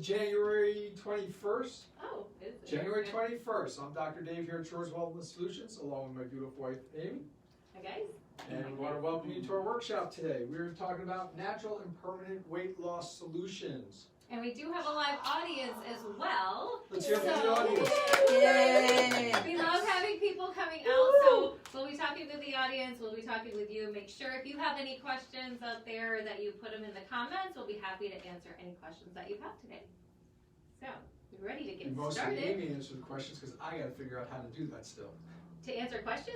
January 21st. Oh, is it? January 21st. I'm Dr. Dave here at Shores Wellness Solutions, along with my beautiful wife, Amy. Hi, guys. And we want to welcome you to our workshop today. We're talking about natural and permanent weight loss solutions. And we do have a live audience as well. Let's hear from the audience. Yay! We love having people coming out. So we'll be talking with the audience. We'll be talking with you. Make sure if you have any questions out there that you put them in the comments. We'll be happy to answer any questions that you have today. So we're ready to get Mostly started. Amy answers the questions because I got to figure out how to do that still. To answer questions?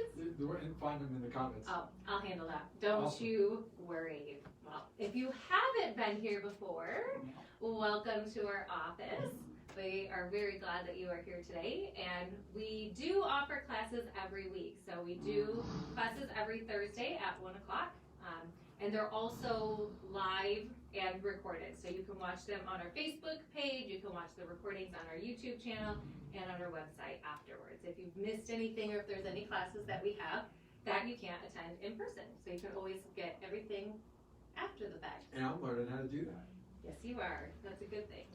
Find them in the comments. Oh, I'll handle that. Don't Awesome. you worry. Well, if you haven't been here before, welcome to our office. We are very glad that you are here today, and we do offer classes every week. So we do classes every Thursday at 1 o'clock, and they're also live and recorded. So you can watch them on our Facebook page, you can watch the recordings on our YouTube channel, and on our website afterwards. If you've missed anything or if there's any classes that we have that you can't attend in person. So you can always get everything after the fact. And I'm learning how to do that. Yes, you are. That's a good thing.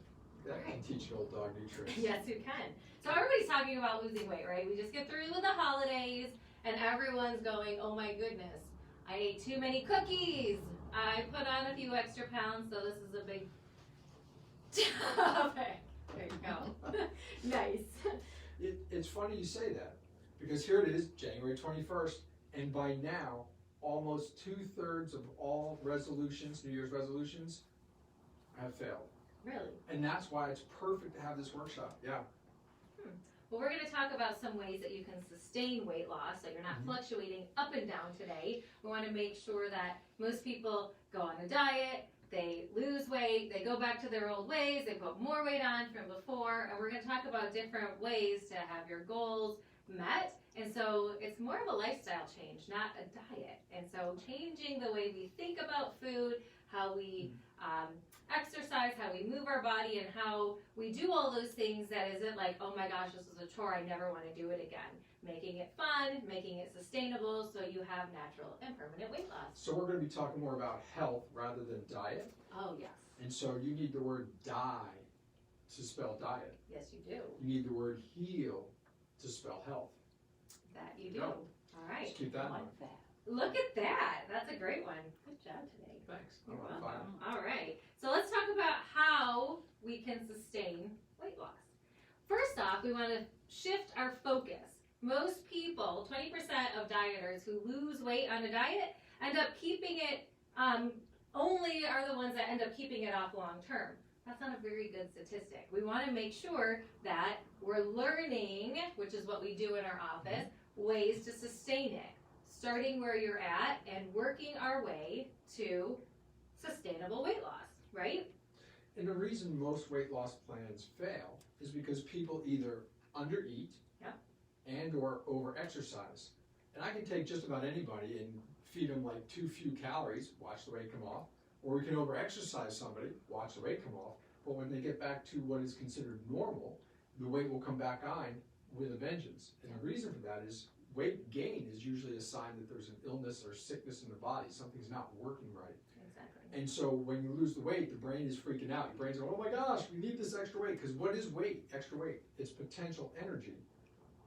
That can teach an old dog new tricks. Yes, you can. So everybody's talking about losing weight, right? We just get through with the holidays and everyone's going, oh my goodness, I ate too many cookies. I put on a few extra pounds, so this is a big topic. There you go. Nice. It's funny you say that because here it is, January 21st, and by now, almost 2/3 of all resolutions, New Year's resolutions, have failed. Really? And that's why it's perfect to have this workshop. Yeah. Well, we're going to talk about some ways that you can sustain weight loss so you're not fluctuating up and down today. We want to make sure that most people go on a diet, they lose weight, they go back to their old ways, they put more weight on from before, and we're going to talk about different ways to have your goals met. And so it's more of a lifestyle change, not a diet. And so changing the way we think about food, how we exercise, how we move our body, and how we do all those things that isn't like, oh my gosh, this is a chore, I never want to do it again. Making it fun, making it sustainable, so you have natural and permanent weight loss. So we're going to be talking more about health rather than diet. Oh, yes. And so you need the word die to spell diet. Yes, you do. You need the word heal to spell health. That you do. Go. All right. Just keep that in mind. Look at that. That's a great one. Good job today. Thanks. You're I'm on welcome. fire. All right. So let's talk about how we can sustain weight loss. First off, we want to shift our focus. Most people, 20% of dieters who lose weight on a diet end up keeping it, only are the ones that end up keeping it off long term. That's not a very good statistic. We want to make sure that we're learning, which is what we do in our office, ways to sustain it, starting where you're at and working our way to sustainable weight loss, right? And the reason most weight loss plans fail is because people either undereat and or over-exercise. And I can take just about anybody and feed them like too few calories, watch the weight come off, or we can over-exercise somebody, watch the weight come off, but when they get back to what is considered normal, the weight will come back on with a vengeance. And the reason for that is weight gain is usually a sign that there's an illness or sickness in the body, something's not working right. Exactly. And so when you lose the weight, the brain is freaking out. Your brain's going, oh my gosh, we need this extra weight. Because what is weight? Extra weight. It's potential energy.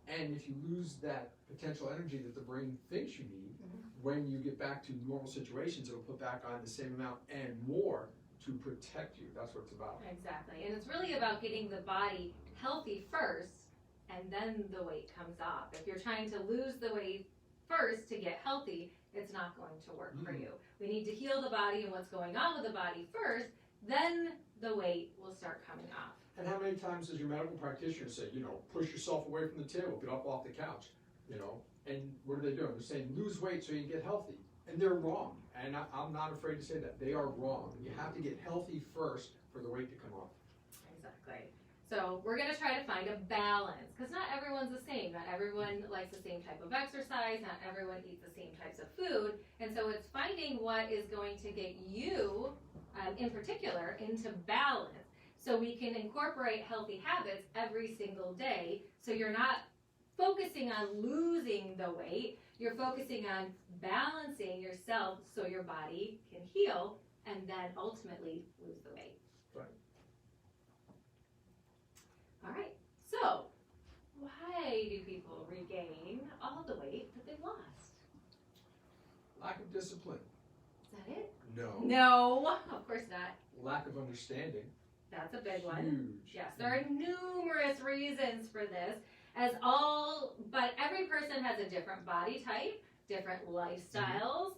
And if you lose that potential energy that the brain thinks you need, when you get back to normal situations, it'll put back on the same amount and more to protect you. That's what it's about. Exactly. And it's really about getting the body healthy first, and then the weight comes off. If you're trying to lose the weight first to get healthy, it's not going to work for you. We need to heal the body and what's going on with the body first, then the weight will start coming off. And how many times does your medical practitioner say, push yourself away from the table, get up off the couch, and what are they doing? They're saying lose weight so you can get healthy. And they're wrong. And I'm not afraid to say that. They are wrong. You have to get healthy first for the weight to come off. Exactly. So we're going to try to find a balance because not everyone's the same. Not everyone likes the same type of exercise. Not everyone eats the same types of food. And so it's finding what is going to get you, in particular, into balance. So we can incorporate healthy habits every single day so you're not focusing on losing the weight, you're focusing on balancing yourself so your body can heal and then ultimately lose the weight. Right. No, of course not. Lack of understanding. That's a big one. Huge. Yes, there are numerous reasons for this, but every person has a different body type, different lifestyles.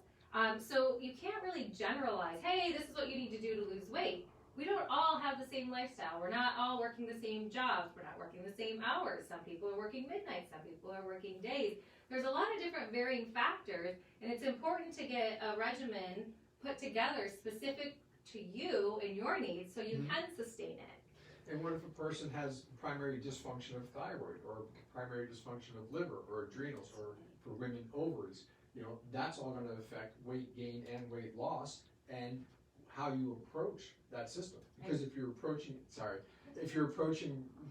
So you can't really generalize, hey, this is what you need to do to lose weight. We don't all have the same lifestyle. We're not all working the same jobs. We're not working the same hours. Some people are working midnight. Some people are working days. There's a lot of different varying factors, and it's important to get a regimen put together specific to you and your needs so you can sustain it. And what if a person has primary dysfunction of thyroid or primary dysfunction of liver or adrenals, or for women, ovaries? You know, that's all going to affect weight gain and weight loss and how you approach that system. Because if you're approaching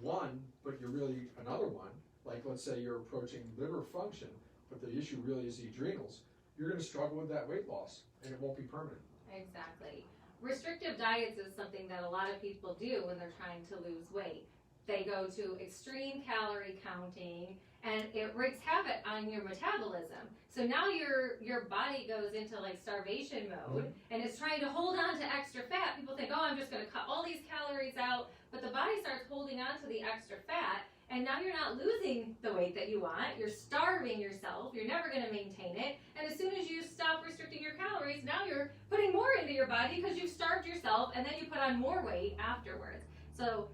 one, but you're really another one, like let's say you're approaching liver function, but the issue really is the adrenals, you're going to struggle with that weight loss, and it won't be permanent. Exactly. Restrictive diets is something that a lot of people do when they're trying to lose weight. They go to extreme calorie counting, and it wreaks havoc on your metabolism. So now your body goes into like starvation mode, and it's trying to hold on to extra fat. People think, oh, I'm just going to cut all these calories out, but the body starts holding on to the extra fat, and now you're not losing the weight that you want. You're starving yourself. You're never going to maintain it. And as soon as you stop restricting your calories, now you're putting more into your body because you've starved yourself, and then you put on more weight afterwards. So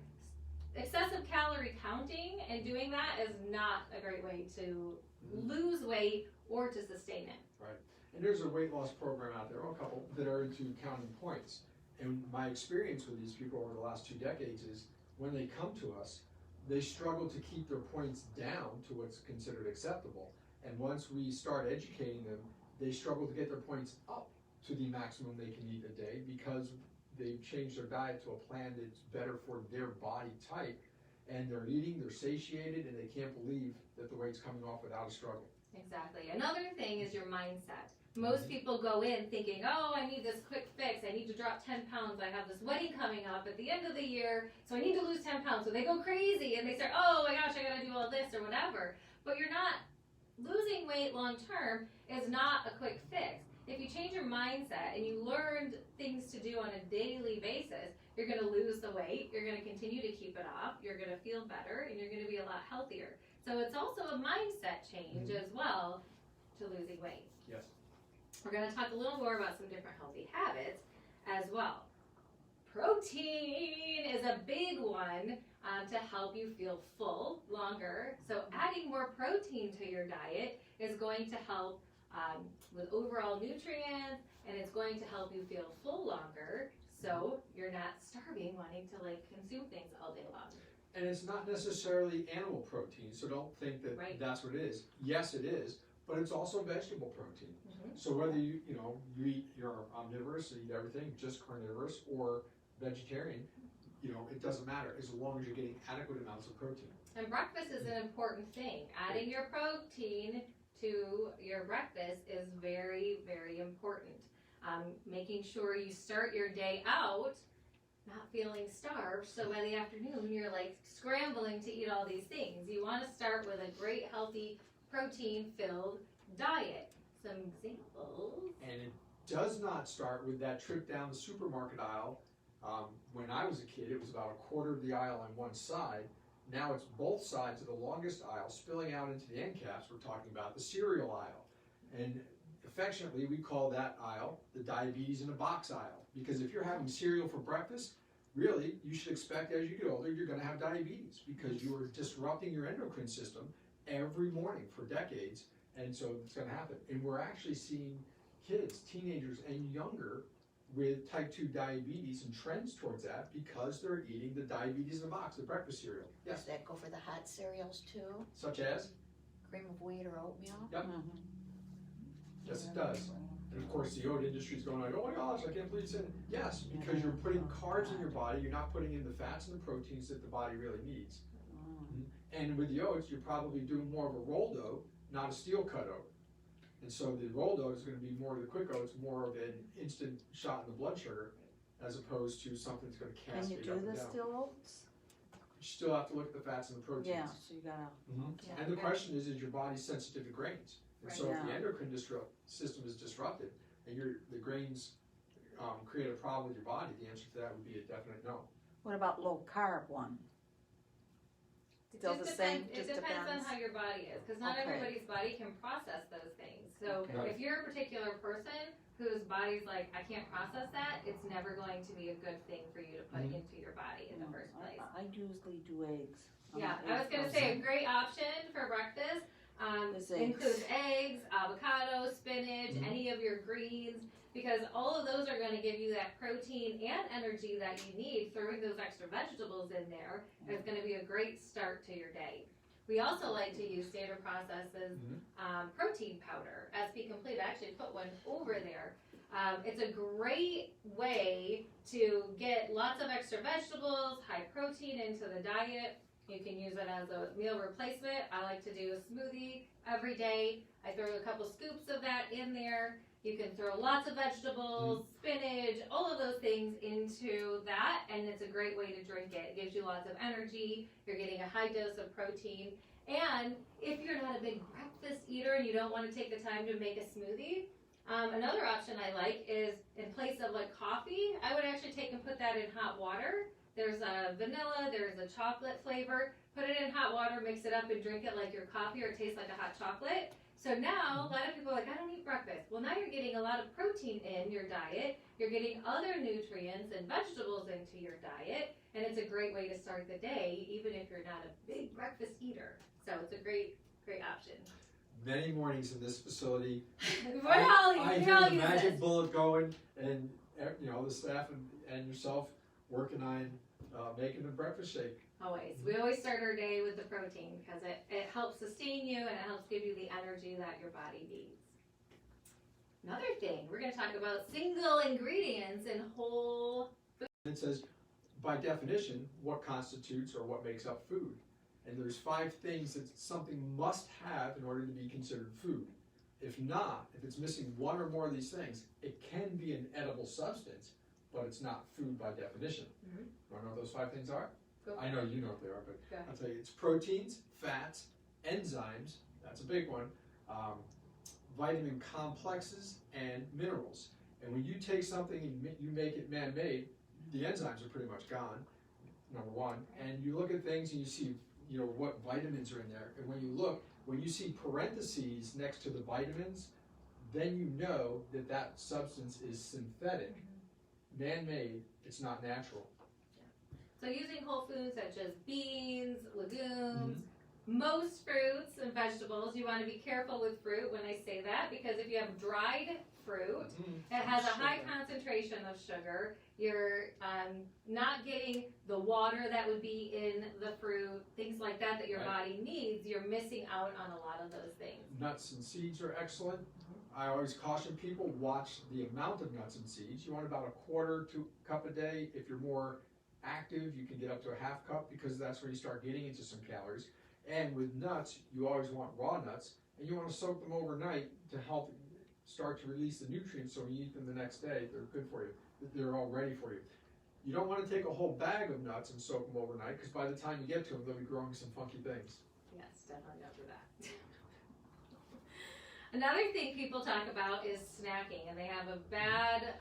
excessive calorie counting and doing that is not a great way to lose weight or to sustain it. Right. And there's a weight loss program out there, a couple, that are into counting points. And my experience with these people over the last 2 decades is when they come to us, they struggle to keep their points down to what's considered acceptable. And once we start educating them, they struggle to get their points up to the maximum they can eat a day because they've changed their diet to a plan that's better for their body type. And they're eating, they're satiated, and they can't believe that the weight's coming off without a struggle. Exactly. Another thing is your mindset. Most people go in thinking, oh, I need this quick fix. I need to drop 10 pounds. I have this wedding coming up at the end of the year, so I need to lose 10 pounds. So they go crazy and they start, oh my gosh, I got to do all this or whatever. But you're not, losing weight long term is not a quick fix. If you change your mindset and you learned things to do on a daily basis, you're going to lose the weight, you're going to continue to keep it off, you're going to feel better, and you're going to be a lot healthier. So it's also a mindset change as well to losing weight. Yes. We're going to talk a little more about some different healthy habits as well. Protein is a big one to help you feel full longer. So adding more protein to your diet is going to help with overall nutrients, and it's going to help you feel full longer, so you're not starving wanting to like consume things all day long. And it's not necessarily animal protein, so don't think that that's what it is. Yes, it is, but it's also vegetable protein. So whether you eat, you're omnivorous, you eat everything, just carnivorous, or vegetarian, it doesn't matter as long as you're getting adequate amounts of protein. And breakfast is an important thing. Adding your protein to your breakfast is very, very important. Making sure you start your day out not feeling starved, so by the afternoon you're like scrambling to eat all these things. You want to start with a great, healthy, protein-filled diet. Some examples. And it does not start with that trip down the supermarket aisle. When I was a kid, it was about a quarter of the aisle on one side. Now it's both sides of the longest aisle spilling out into the end caps. We're talking about the cereal aisle. And affectionately, we call that aisle the diabetes in a box aisle. Because if you're having cereal for breakfast, really, you should expect as you get older, you're going to have diabetes because you are disrupting your endocrine system every morning for decades. And so it's going to happen. And we're actually seeing kids, teenagers, and younger with type 2 diabetes and trends towards that because they're eating the diabetes in a box, the breakfast cereal. Yes? Does that go for the hot cereals too? Such as? Cream of wheat or oatmeal? Yep. Yes, it does. And of course, the oat industry is going like, oh my gosh, I can't believe it's in. Yes, because you're putting carbs in your body, you're not putting in the fats and the proteins that the body really needs. And with the oats, you're probably doing more of a rolled oat, not a steel cut oat. And so the rolled oat is going to be more of the quick oats, more of an instant shot in the blood sugar, as opposed to something that's going to cascade up and down. Can you do the steel oats? You still have to look at the fats and the proteins. Yeah, so you gotta. And the question is your body sensitive to grains? And so if the endocrine system is disrupted, and the grains create a problem with your body, the answer to that would be a definite no. What about low carb one? Still the same, It just depends on depends. how your body is, because not Okay. everybody's body can process those things. So Okay. if you're a particular person whose body's like, I can't process that, it's never going to be a good thing for you to put Mhm. into your body in the first place. I usually do eggs. I'm Yeah, an I was egg gonna person. say a great option for breakfast Is includes eggs, avocado, spinach, Mhm. any of your greens, because all of those are gonna give you that protein and energy that you need. Throwing those extra vegetables in there is gonna be a great start to your day. We also like to use Standard Process's protein powder, SP Complete. I actually put one over there. It's a great way to get lots of extra vegetables, high protein into the diet. You can use it as a meal replacement. I like to do a smoothie every day. I throw a couple scoops of that in there. You can throw lots of vegetables, spinach, all of those things into that, and it's a great way to drink it. It gives you lots of energy. You're getting a high dose of protein. And if you're not a big breakfast eater and you don't want to take the time to make a smoothie, another option I like is in place of like coffee, I would actually take and put that in hot water. There's a vanilla, there's a chocolate flavor. Put it in hot water, mix it up, and drink it like your coffee, or it tastes like a hot chocolate. So now, a lot of people are like, I don't eat breakfast. Well, now you're getting a lot of protein in your diet. You're getting other nutrients and vegetables into your diet, and it's a great way to start the day, even if you're not a big breakfast eater. So it's a great option. Many mornings in this facility, I I hear the magic bullet going, and the staff and yourself working on making a breakfast shake. Always. We always start our day with the protein because it helps sustain you and it helps give you the energy that your body needs. Another thing, we're going to talk about single ingredients in whole food. It says, by definition, what constitutes or what makes up food. And there's 5 things that something must have in order to be considered food. If not, if it's missing one or more of these things, it can be an edible substance, but it's not food by definition. Mm-hmm. Want to know what those 5 things are? Go I know you know what they are, but Go ahead. I'll tell you. It's proteins, fats, enzymes, that's a big one, vitamin complexes, and minerals. And when you take something and you make it man-made, the enzymes are pretty much gone, number one. And you look at things and you see, what vitamins are in there. And when you see parentheses next to the vitamins, then you know that that substance is synthetic, man-made, it's not natural. So using whole foods such as beans, legumes, most fruits and vegetables, you want to be careful with fruit when I say that, because if you have dried fruit, it has a high concentration of sugar. You're not getting the water that would be in the fruit, things like that your body needs. You're missing out on a lot of those things. Nuts and seeds are excellent. I always caution people, watch the amount of nuts and seeds. You want about a quarter to cup a day. If you're more active, you can get up to a half cup, because that's where you start getting into some calories. And with nuts, you always want raw nuts, and you want to soak them overnight to help start to release the nutrients, so when you eat them the next day, they're good for you. They're all ready for you. You don't want to take a whole bag of nuts and soak them overnight, because by the time you get to them, they'll be growing some funky things. Yes, definitely don't do that. Another thing people talk about is snacking, and they have a bad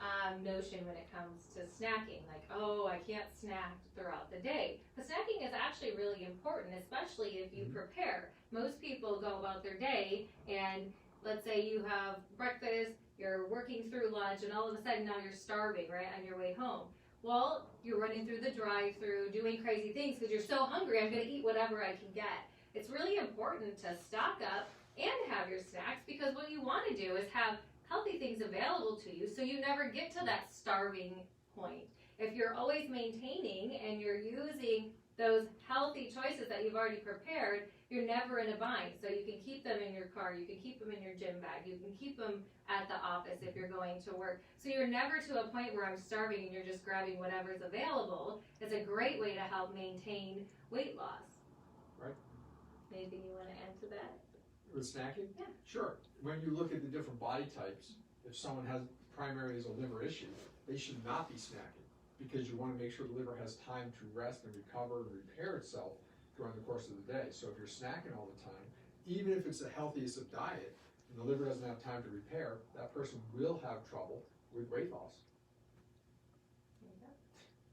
notion when it comes to snacking. Like, oh, I can't snack throughout the day. But snacking is actually really important, especially if you prepare. Most people go about their day, and let's say you have breakfast, you're working through lunch, and all of a sudden now you're starving, right, on your way home. Well, you're running through the drive-thru, doing crazy things because you're so hungry, I'm going to eat whatever I can get. It's really important to stock up and have your snacks, because what you want to do is have healthy things available to you so you never get to that starving point. If you're always maintaining and you're using those healthy choices that you've already prepared, you're never in a bind. So you can keep them in your car, you can keep them in your gym bag, you can keep them at the office if you're going to work. So you're never to a point where I'm starving and you're just grabbing whatever's available. It's a great way to help maintain weight loss. Right. Anything you want to add to that? With snacking? Yeah. Sure. When you look at the different body types, if someone has primary as a liver issue, they should not be snacking, because you want to make sure the liver has time to rest and recover and repair itself during the course of the day. So if you're snacking all the time, even if it's the healthiest of diet, and the liver doesn't have time to repair, that person will have trouble with weight loss.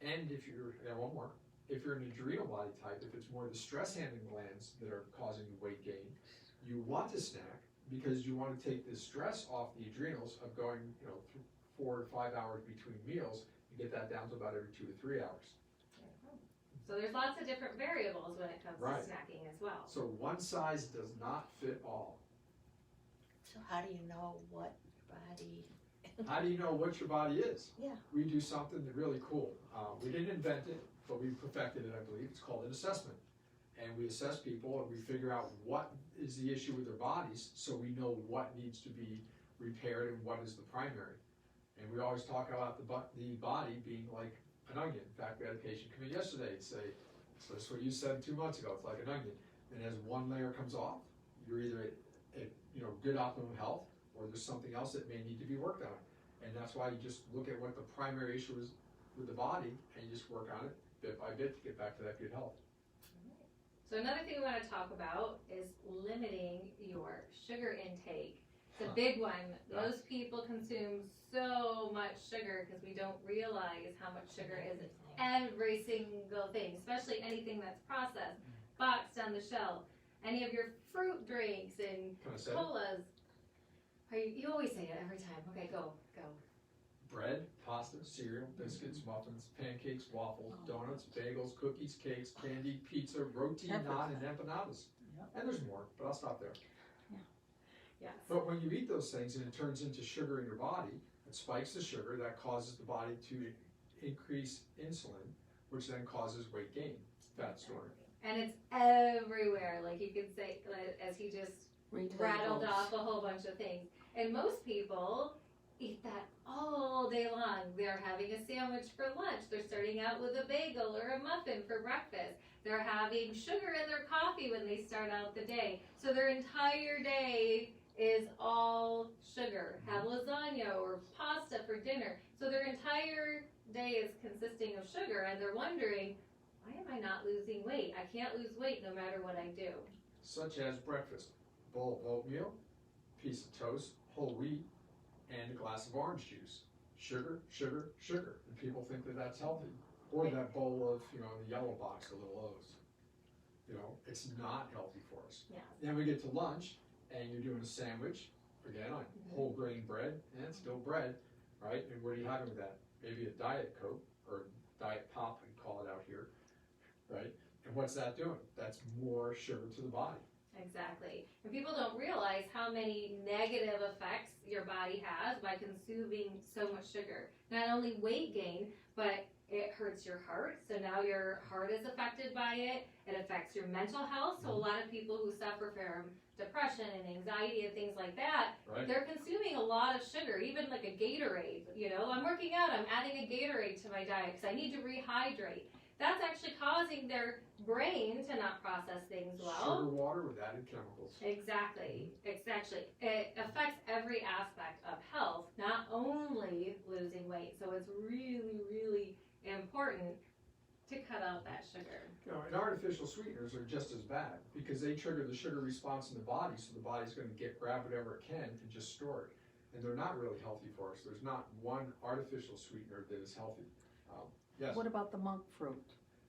And if you're, one more, if you're an adrenal body type, if it's more the stress handling glands that are causing the weight gain, you want to snack because you want to take the stress off the adrenals of going, 4 to 5 hours between meals and get that down to about every 2 to 3 hours. So there's lots of different variables when it comes Right. to snacking as well. So one size does not fit all. So how do you know what your body? How do you know what your body is? Yeah. We do something really cool. We didn't invent it, but we perfected it, I believe. It's called an assessment. And we assess people and we figure out what is the issue with their bodies so we know what needs to be repaired and what is the primary. And we always talk about the body being like an onion. In fact, we had a patient come in yesterday and say, so that's what you said 2 months ago, it's like an onion. And as one layer comes off, you're either at good optimum health or there's something else that may need to be worked on. And that's why you just look at what the primary issue is with the body and you just work on it bit by bit to get back to that good health. So another thing we want to talk about is limiting your sugar intake. It's a big one. Yeah. Most people consume so much sugar because we don't realize how much sugar is in every single thing, especially anything that's processed, boxed on the shelf. Any of your fruit drinks and Can I say it? colas. You always say it every time. Okay, go. Bread, pasta, cereal, biscuits, muffins, pancakes, waffles, donuts, bagels, cookies, cakes, candy, pizza, roti, naan, and empanadas. Yep. And there's more, but I'll stop there. Yes. But when you eat those things and it turns into sugar in your body, it spikes the sugar, that causes the body to increase insulin, which then causes weight gain, fat storing. And it's everywhere. Like you could say, as he just rattled Retail off a whole bunch of things. And most people eat that all day long. They're having a sandwich for lunch. They're starting out with a bagel or a muffin for breakfast. They're having sugar in their coffee when they start out the day. So their entire day is all sugar. Have lasagna or pasta for dinner. So their entire day is consisting of sugar, and they're wondering, why am I not losing weight? I can't lose weight no matter what I do. Such as breakfast, bowl of oatmeal, piece of toast, whole wheat, and a glass of orange juice. Sugar, sugar, sugar. And people think that that's healthy. Or that bowl of, the yellow box, the little O's. It's not healthy for us. Yeah. Then we get to lunch, and you're doing a sandwich, again, on whole grain bread, and it's still bread, right? And what are you having with that? Maybe a Diet Coke, or Diet Pop, we call it out here, right? And what's that doing? That's more sugar to the body. Exactly. And people don't realize how many negative effects your body has by consuming so much sugar. Not only weight gain, but it hurts your heart. So now your heart is affected by it. It affects your mental health. So a lot of people who suffer from depression and anxiety and things like that, Right. they're consuming a lot of sugar, even like a Gatorade. I'm working out, I'm adding a Gatorade to my diet because I need to rehydrate. That's actually causing their brain to not process things well. Sugar water with added chemicals. Exactly. It affects every aspect of health, not only losing weight. So it's really, really important to cut out that sugar. And artificial sweeteners are just as bad because they trigger the sugar response in the body, so the body's going to grab whatever it can and just store it. And they're not really healthy for us. There's not one artificial sweetener that is healthy. Yes? What about the monk fruit?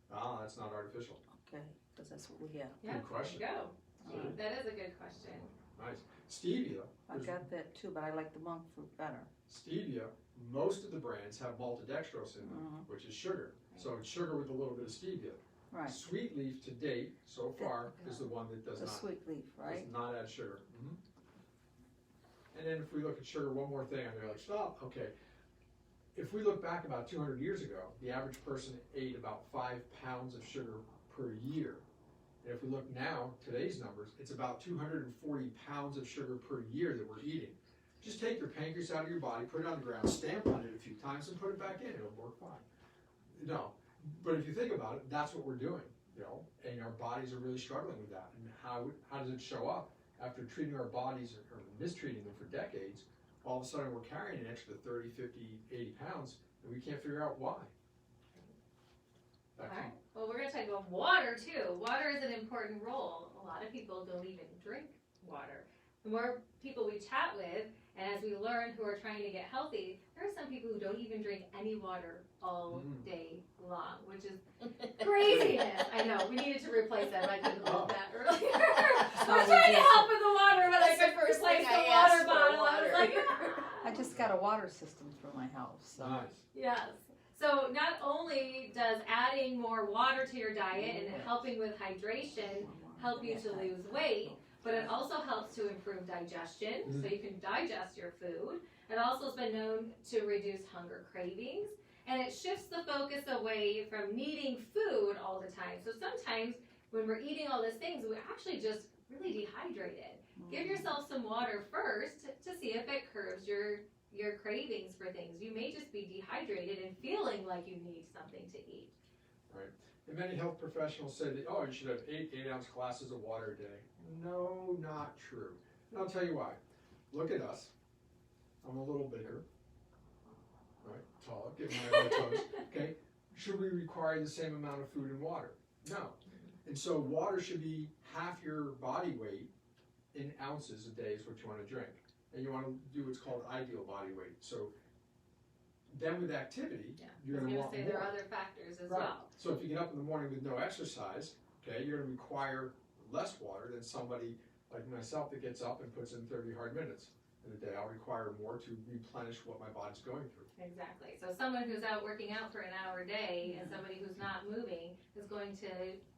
That's not artificial. Okay, because that's what we have. Yeah, Good question. there you go. Alright. That is a good question. Nice. Stevia. I got that too, but I like the monk fruit better. Stevia, most of the brands have maltodextrose in them, which is sugar. So it's sugar with a little bit of stevia. Right. Sweet leaf to date, so far, is the one that does The not. sweet leaf, right? Does not add sugar. And then if we look at sugar, one more thing, and they're like, stop, okay. If we look back about 200 years ago, the average person ate about 5 pounds of sugar per year. And if we look now, today's numbers, it's about 240 pounds of sugar per year that we're eating. Just take your pancreas out of your body, put it on the ground, stamp on it a few times, and put it back in. It'll work fine. No, but if you think about it, that's what we're doing, and our bodies are really struggling with that. And how does it show up? After treating our bodies or mistreating them for decades, all of a sudden we're carrying an extra 30, 50, 80 pounds, and we can't figure out why. All right. Well, we're going to talk about water too. Water is an important role. A lot of people don't even drink water. The more people we chat with, And as we learn who are trying to get healthy, there are some people who don't even drink any water all day long, which is craziness. I know, we needed to replace that. I couldn't love that earlier. I was trying to help with the water, but I couldn't replace the water bottle. I was like, I just got a water system through my house. So. Nice. yes. So not only does adding more water to your diet and helping with hydration help you to lose weight, but it also helps to improve digestion, so you can digest your food. It also has been known to reduce hunger cravings, and it shifts the focus away from needing food all the time. So sometimes when we're eating all these things, we're actually just really dehydrated. Give yourself some water first to see if it curbs your cravings for things. You may just be dehydrated and feeling like you need something to eat. Right. And many health professionals say that, oh, you should have 8-ounce glasses of water a day. No, not true. And I'll tell you why. Look at us. I'm a little bigger, right? Taller, get my elbow toes. Okay. Should we require the same amount of food and water? No. And so water should be half your body weight in ounces a day is what you want to drink. And you want to do what's called ideal body weight. So then with activity, you're going to want more. There are other factors as right. well. So if you get up in the morning with no exercise, okay, you're going to require less water than somebody like myself that gets up and puts in 30 hard minutes in a day. I'll require more to replenish what my body's going through. Exactly. So someone who's out working out for an hour a day and somebody who's not moving is going to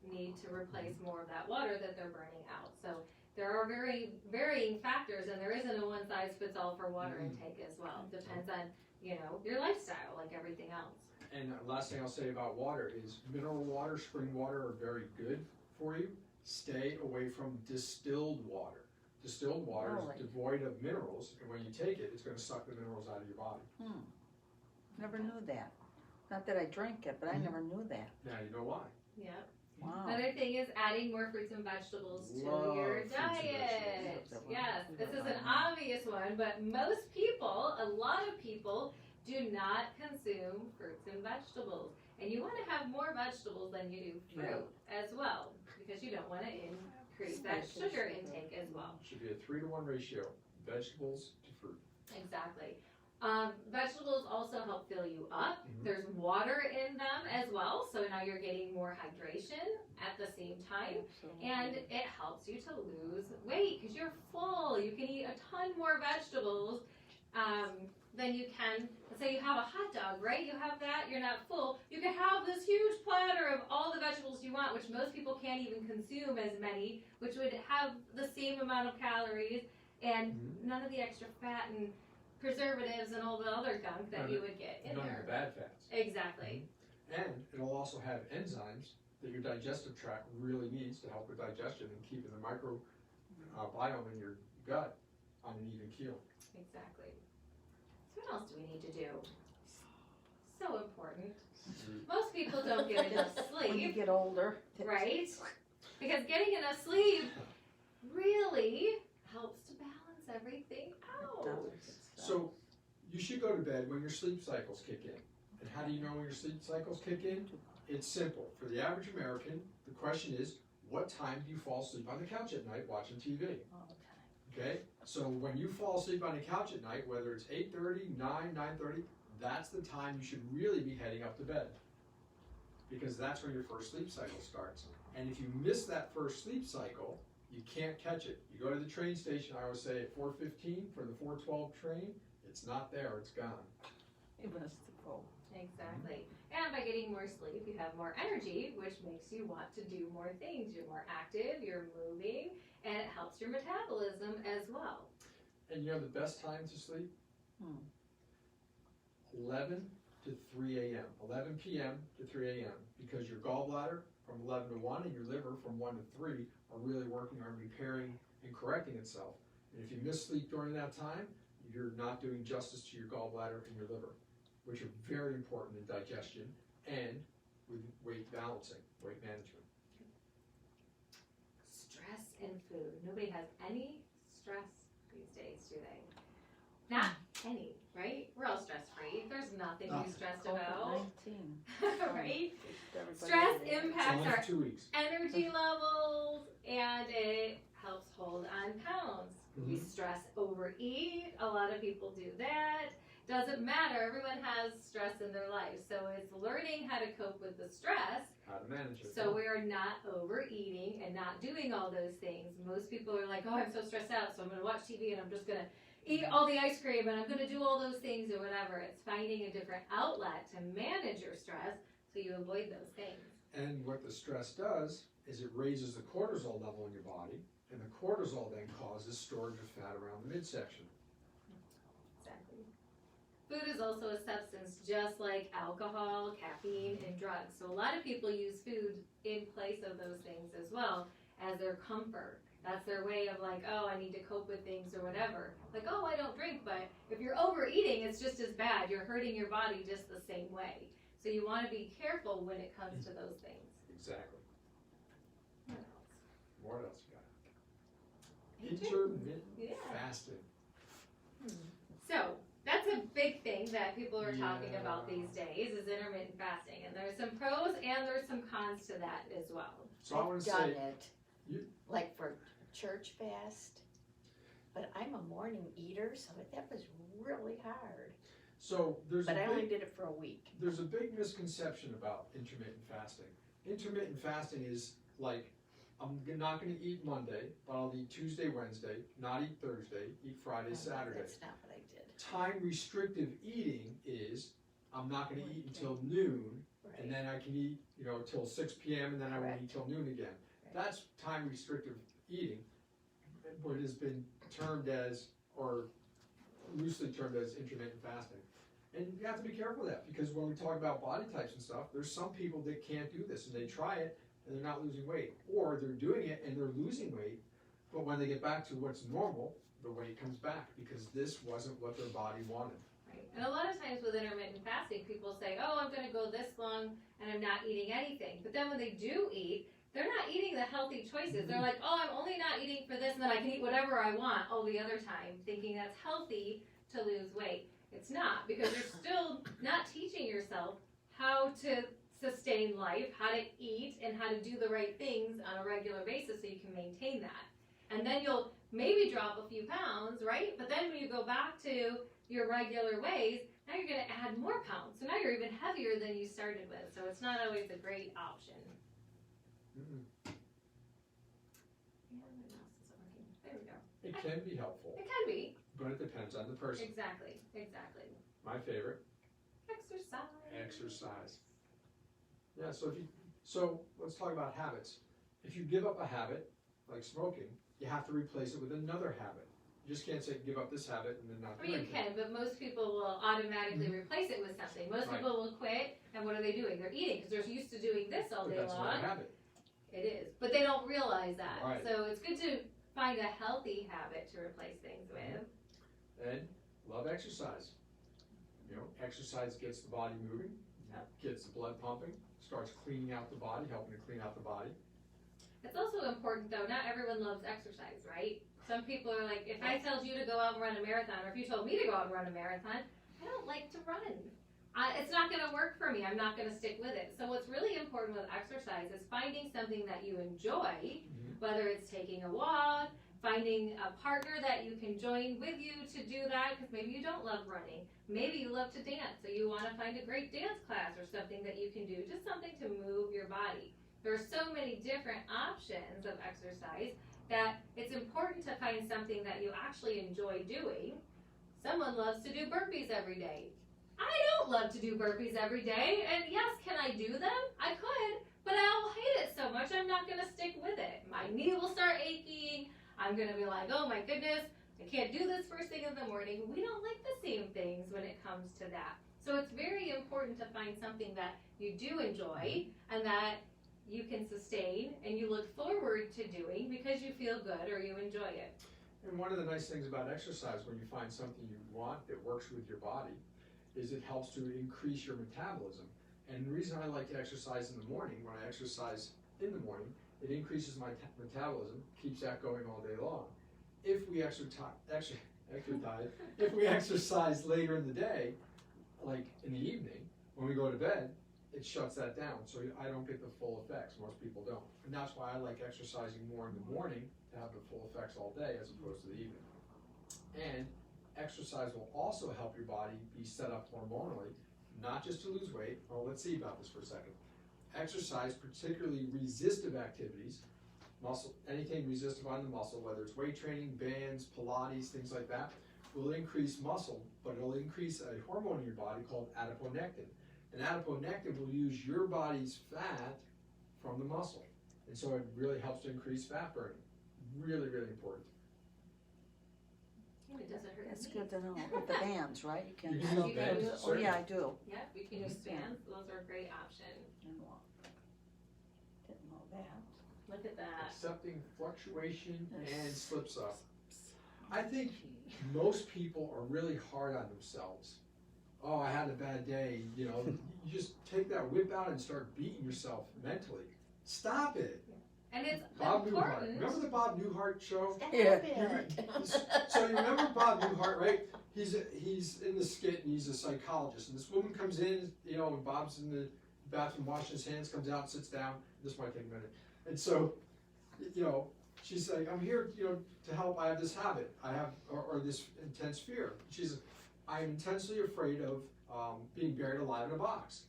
need to replace more of that water that they're burning out. So there are very varying factors, and there isn't a one-size-fits-all for water intake as well. It depends on, your lifestyle, like everything else. And last thing I'll say about water is mineral water, spring water are very good for you. Stay away from distilled water. Distilled water is devoid of minerals, and when you take it, it's going to suck the minerals out of your body. Never knew that. Not that I drink it, but I never knew that. Now you know why. Yep. Wow. Another thing is adding more fruits and vegetables to your diet. Yes, this is an obvious one, but most people, a lot of people, do not consume fruits and vegetables. And you want to have more vegetables than you do fruit as well, because you don't want to increase that sugar intake as well. It should be a 3-to-1 ratio, vegetables to fruit. Exactly. Vegetables also help fill you up. There's water in them as well, so now you're getting more hydration at the same time. And it helps you to lose weight because you're full. You can eat a ton more vegetables than you can. Let's say you have a hot dog, right? You have that, you're not full. You can have this huge platter of all the vegetables you want, which most people can't even consume as many, which would have the same amount of calories and none of the extra fat and preservatives and all the other gunk that you would get in None there. of the bad fats. Exactly. And it'll also have enzymes that your digestive tract really needs to help with digestion and keeping the microbiome in your gut on an even keel. Exactly. So what else do we need to do? So important. Most people don't get enough When you sleep, get older. right? Because getting enough sleep really helps to balance everything out. So you should go to bed when your sleep cycles kick in. And how do you know when your sleep cycles kick in? It's simple. For the average American, the question is, what time do you fall asleep on the couch at night watching TV? All the time. Okay? So when you fall asleep on the couch at night, whether it's 8:30, 9, 9:30, that's the time you should really be heading up to bed. Because that's when your first sleep cycle starts. And if you miss that first sleep cycle, you can't catch it. You go to the train station, I always say at 4:15 for the 4:12 train, it's not there, it's gone. Even a full. Exactly. And by getting more sleep, you have more energy, which makes you want to do more things. You're more active, you're moving, and it helps your metabolism as well. And you know the best time to sleep? 11 to 3 a.m. 11 p.m. to 3 a.m. Because your gallbladder from 11 to 1 and your liver from 1 to 3 are really working on repairing and correcting itself. And if you miss sleep during that time, you're not doing justice to your gallbladder and your liver, which are very important in digestion and with weight balancing, weight management. Stress and food. Nobody has any stress these days, do they? Not any, right? We're all stress-free. There's nothing to be stressed about. COVID-19. Right? Stress impacts our 2 weeks. energy levels, and it helps hold on pounds. We stress overeat. A lot of people do that. Doesn't matter. Everyone has stress in their life. So it's learning how to cope with the stress. How to manage it. So we are not overeating and not doing all those things. Most people are like, oh, I'm so stressed out, so I'm going to watch TV and I'm just going to eat all the ice cream and I'm going to do all those things or whatever. It's finding a different outlet to manage your stress so you avoid those things. And what the stress does is it raises the cortisol level in your body, and the cortisol then causes storage of fat around the midsection. Exactly. Food is also a substance just like alcohol, caffeine, and drugs. So a lot of people use food in place of those things as well as their comfort. That's their way of like, oh, I need to cope with things or whatever. Like, oh, I don't drink, but if you're overeating, it's just as bad. You're hurting your body just the same way. So you want to be careful when it comes to those things. Exactly. What else? What else you got? Intermittent fasting. So that's a big thing that people are talking about these days is intermittent fasting. And there's some pros and there's some cons to that as well. So I want I've to done say, it, like for church fast, but I'm a morning eater, so that was really hard. so there's But I a only big, did it for a week. there's a big misconception about intermittent fasting. Intermittent fasting is like, I'm not going to eat Monday, but I'll eat Tuesday, Wednesday, not eat Thursday, eat Friday, Saturday. That's not what I did. Time restrictive eating is I'm not going to eat until noon, Right. and then I can eat, till 6 p.m. and then I won't Correct. eat till noon again. Right. That's time restrictive eating, what has been termed as, or loosely termed as intermittent fasting. And you have to be careful of that, because when we talk about body types and stuff, there's some people that can't do this, and they try it, and they're not losing weight. Or they're doing it, and they're losing weight, but when they get back to what's normal, the weight comes back, because this wasn't what their body wanted. Right. And a lot of times with intermittent fasting, people say, oh, I'm going to go this long and I'm not eating anything. But then when they do eat, they're not eating the healthy choices. They're like, oh, I'm only not eating for this and then I can eat whatever I want all the other time, thinking that's healthy to lose weight. It's not, because you're still not teaching yourself how to sustain life, how to eat, and how to do the right things on a regular basis so you can maintain that. And then you'll maybe drop a few pounds, right? But then when you go back to your regular ways, now you're going to add more pounds. So now you're even heavier than you started with. So it's not always a great option. Mm-mm. Yeah, my mouse isn't working. There we go. It can be helpful, It can be. but it depends on the person. Exactly. My favorite, exercise. Yeah, so let's talk about habits. If you give up a habit, like smoking, you have to replace it with another habit. You just can't say give up this habit and then not I do mean, you anything. can, but most people will automatically replace it with something. Most Right. people will quit, and what are they doing? They're eating because they're used to doing this all But day that's not a long. habit. It is, but they don't realize that. Right. So it's good to find a healthy habit to replace things with. And love exercise. Exercise gets the body moving, gets the blood pumping, starts cleaning out the body, helping to clean out the body. It's also important, though, not everyone loves exercise, right? Some people are like, if I told you to go out and run a marathon, or if you told me to go out and run a marathon, I don't like to run. It's not going to work for me. I'm not going to stick with it. So what's really important with exercise is finding something that you enjoy, whether it's taking a walk, finding a partner that you can join with you to do that, because maybe you don't love running. Maybe you love to dance, so you want to find a great dance class or something that you can do, just something to move your body. There are so many different options of exercise that it's important to find something that you actually enjoy doing. Someone loves to do burpees every day. I don't love to do burpees every day, and yes, can I do them? I could, but I'll hate it so much I'm not going to stick with it. My knee will start aching. I'm going to be like, oh my goodness, I can't do this first thing in the morning. We don't like the same things when it comes to that. So it's very important to find something that you do enjoy and that you can sustain and you look forward to doing because you feel good or you enjoy it. And one of the nice things about exercise, when you find something you want that works with your body, is it helps to increase your metabolism. And the reason I like to exercise in the morning, when I exercise in the morning, it increases my metabolism, keeps that going all day long. If we exercise later in the day, like in the evening, when we go to bed, it shuts that down, so I don't get the full effects. Most people don't, and that's why I like exercising more in the morning to have the full effects all day as opposed to the evening. And exercise will also help your body be set up hormonally, not just to lose weight. Well, let's see about this for a second. Exercise, particularly resistive activities, muscle, anything resistive on the muscle, whether it's weight training, bands, Pilates, things like that, will increase muscle, but it'll increase a hormone in your body called adiponectin. And adiponectin will use your body's fat from the muscle. And so it really helps to increase fat burning. Really, really important. And it doesn't hurt That's the good to know, with the bands, right? You can, You can use bands, oh, yeah, I do. Yeah, we can use bands. Those are a great option. Didn't know that. Look at that. Accepting fluctuation and slips up. I think most people are really hard on themselves. Oh, I had a bad day, you know. You just take that whip out and start beating yourself mentally. Stop it. And it's Bob Newhart. important. Remember the Bob Newhart show? Yeah. So you remember Bob Newhart, right? He's in the skit and he's a psychologist. And this woman comes in, you know, and Bob's in the bathroom washing his hands, comes out and sits down. This might take a minute. And so, you know, she's like, I'm here, you know, to help. I have this habit. I have, or this intense fear. She says, I'm intensely afraid of being buried alive in a box.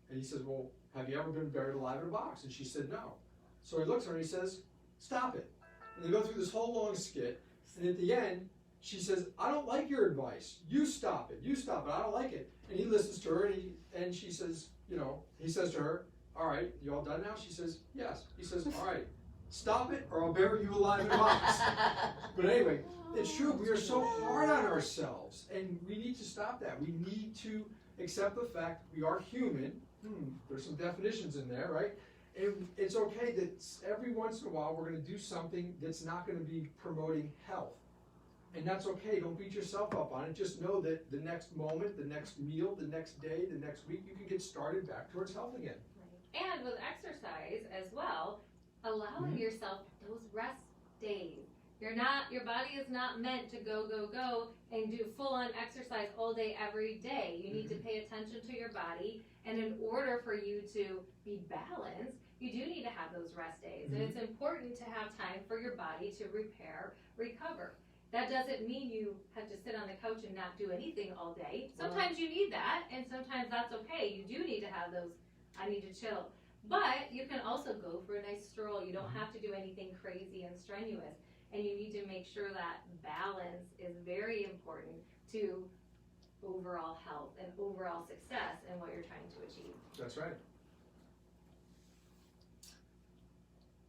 And he says, well, have you ever been buried alive in a box? And she said, no. So he looks at her and he says, stop it. And they go through this whole long skit. And at the end, she says, I don't like your advice. You stop it. You stop it. I don't like it. And he listens to her and she says, you know, he says to her, all right, you all done now? She says, yes. He says, all right, stop it or I'll bury you alive in a box. But anyway, it's true. We are so hard on ourselves, and we need to stop that. We need to accept the fact we are human. There's some definitions in there, right? And it's okay that every once in a while we're going to do something that's not going to be promoting health. And that's okay. Don't beat yourself up on it. Just know that the next moment, the next meal, the next day, the next week, you can get started back towards health again. And with exercise as well, allowing yourself those rest days. Your body is not meant to go and do full-on exercise all day, every day. You need to pay attention to your body, and in order for you to be balanced, you do need to have those rest days. And it's important to have time for your body to repair, recover. That doesn't mean you have to sit on the couch and not do anything all day. Sometimes you need that, and sometimes that's okay. You do need to have those, I need to chill. But you can also go for a nice stroll. You don't have to do anything crazy and strenuous. And you need to make sure that balance is very important to overall health and overall success in what you're trying to achieve. That's right.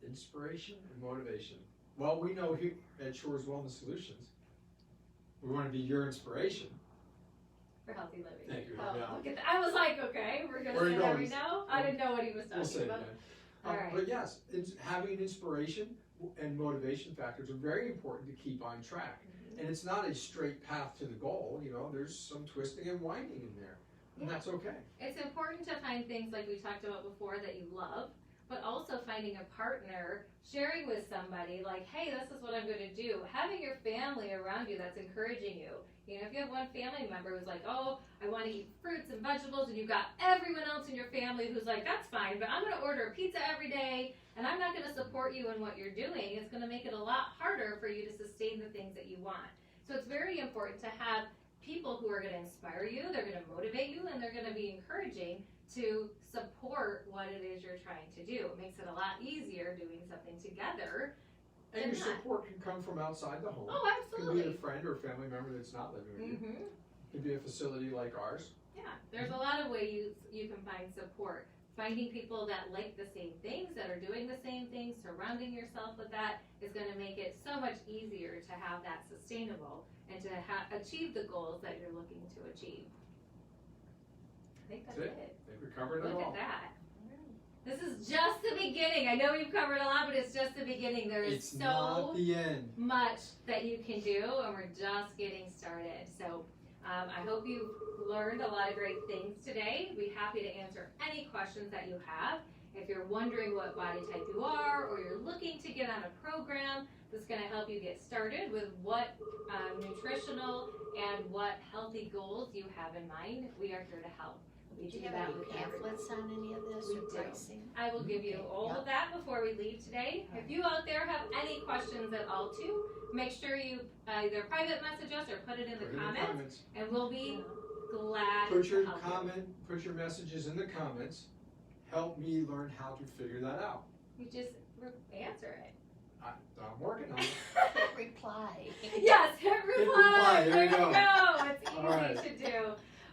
Inspiration and motivation. Well, we know here at Shores Wellness Solutions, we want to be your inspiration. For healthy living. Thank you. Oh, Yeah. look at that. I was like, okay, we're going to say that right now? I didn't know what he was talking We'll say about. that. All right. But yes, having an inspiration and motivation factors are very important to keep on track. And it's not a straight path to the goal, you know, there's some twisting and winding in there. And that's okay. It's important to find things like we talked about before that you love, but also finding a partner, sharing with somebody like, hey, this is what I'm going to do. Having your family around you that's encouraging you. You know, if you have one family member who's like, oh, I want to eat fruits and vegetables, and you've got everyone else in your family who's like, that's fine, but I'm going to order a pizza every day, and I'm not going to support you in what you're doing, it's going to make it a lot harder for you to sustain the things that you want. So it's very important to have people who are going to inspire you, they're going to motivate you, and they're going to be encouraging to support what it is you're trying to do. It makes it a lot easier doing something together. And your support can come from outside the home. Oh, It absolutely. can be a friend or a family member that's not living with you. It can be a facility like ours. Yeah, there's a lot of ways you can find support. Finding people that like the same things, that are doing the same things, surrounding yourself with that is going to make it so much easier to have that sustainable and to achieve the goals that you're looking to achieve. I think that's it. I think we covered it Look all. at that. This is just the beginning. I know we've covered a lot, but it's just the beginning. There is It's not the end. much that you can do, and we're just getting started. So I hope you learned a lot of great things today. We'd be happy to answer any questions that you have. If you're wondering what body type you are, or you're looking to get on a program that's going to help you get started with what nutritional and what healthy goals you have in mind, we are here to help. We Do do you have that any with everyone. pamphlets on any of this We or do. pricing? I will give you all of that before we leave today. If you out there have any questions at all too, make sure you either private message us or put it in the comments, and we'll be glad Put your to help you. put your messages in the comments. Help me learn how to figure that out. You just answer it. I'm working on it. Reply. Yes, hit reply. reply, there you go. It's easy All right. to do.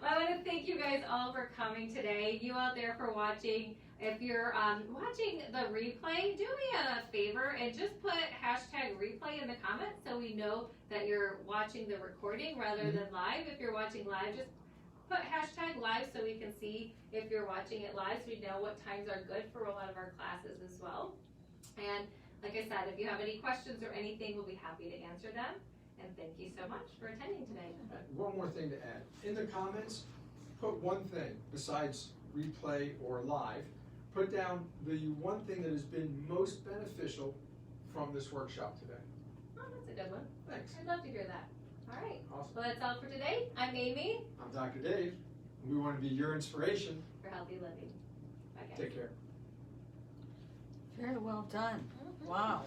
Well, I want to thank you guys all for coming today. You out there for watching. If you're watching the replay, do me a favor and just put hashtag replay in the comments so we know that you're watching the recording rather than live. If you're watching live, just put hashtag live so we can see if you're watching it live so we know what times are good for a lot of our classes as well. And like I said, if you have any questions or anything, we'll be happy to answer them. And thank you so much for attending today. One more thing to add. In the comments, put one thing besides replay or live. Put down the one thing that has been most beneficial from this workshop today. Oh, that's a good one. Thanks. I'd love to hear that. All right. Awesome. Well, that's all for today. I'm Amy I'm Dr. Dave. We want to be your inspiration. for Healthy Living. Bye, guys. Take care. Very well done. Wow.